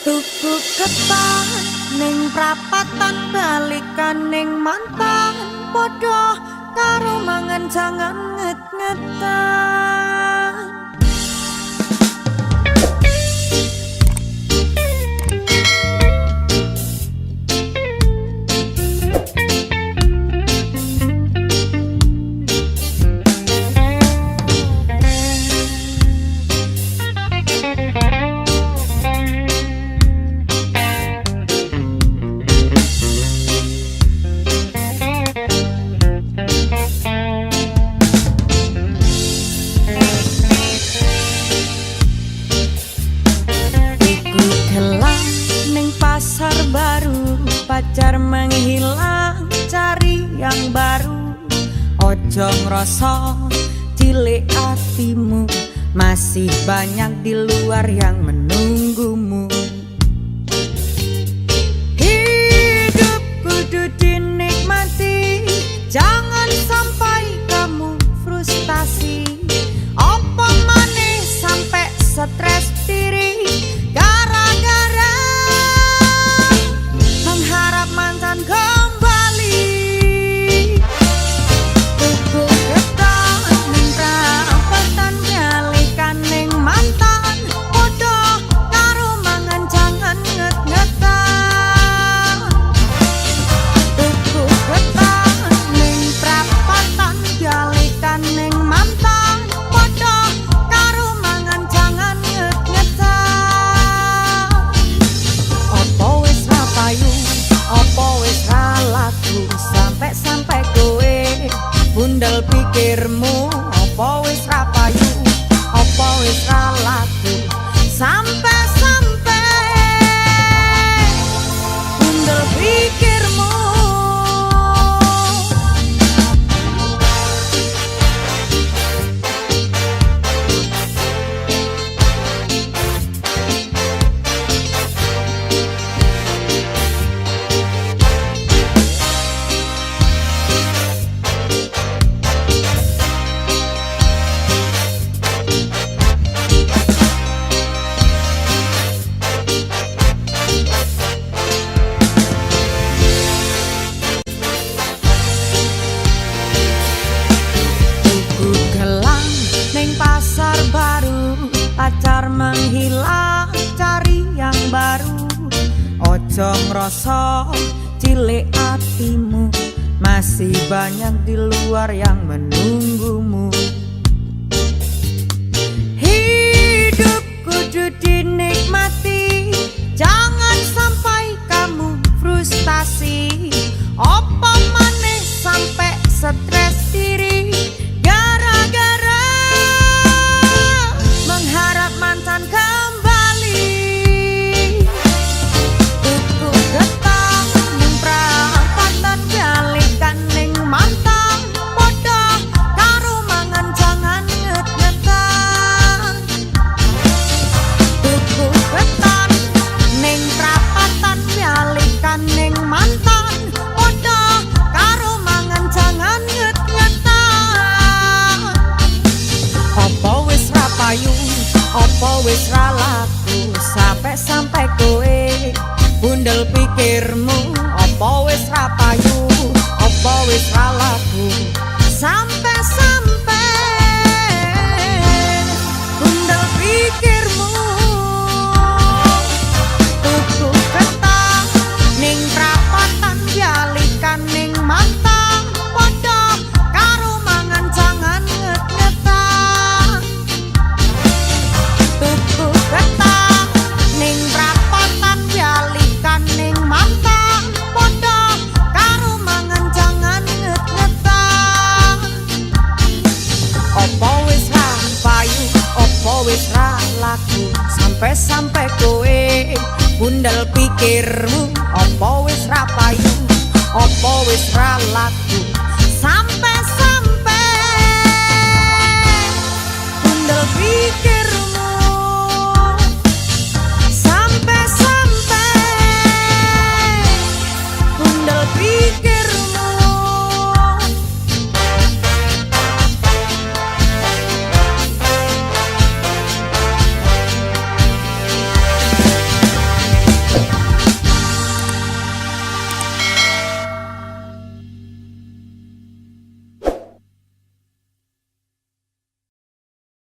Tuku ketan ning prapatan balikan ning mantan padha karo mangan jangan nget-ngetan. Pasar baru, pacar menghilang, cari yang baru. Ojo ngrasa cilik hatimu, masih banyak di luar yang menunggumu. Hidup kudu dinikmati, jangan sampai kamu frustasi. Apa maneh sampai stres diri gara-gara mantan kembali. Tuku ketan ning prapatan balikan ning mantan padha karo mangan jangan nget-ngetan. Tuku ketan ning prapatan balikan ning mantan padha karo mangan jangan nget-ngetan. Apa wis ra payu, apa wis ra laku, sampai kowe bundel pikirmu. Apa wis ra payu, apa wis ra laku, sampai bundel pikirmu. Pasar baru, pacar menghilang, cari yang baru. Ojo ngrasa cilik hatimu, masih banyak di luar yang menunggumu. Hidup kudu dinikmati, jangan sampai kamu frustasi. Apa maneh sampai stres diri gara-gara mengharap mantan kembali. Tuku ketan ning prapatan balikan ning mantan padha karo mangan jangan nget-ngetan. Tuku ketan ning prapatan balikan ning mantan padha karo mangan jangan nget-ngetan. Apa wis ra payu, apa wis ra laku, sampai kowe bundel pikirmu. Apa wis ra payu, apa wis ra laku, sampai bundel pikirmu. Tuku ketan ning prapatan balikan ning mantan padha karo mangan jangan nget-ngetan. Tuku ketan ning prapatan balikan ning mantan padha karo mangan jangan nget-ngetan. Apa wis ra payu, apa wis ra laku, sampai kowe bundel pikirmu. Apa wis ra payu, apa wis ra laku, sampai bundel pikir.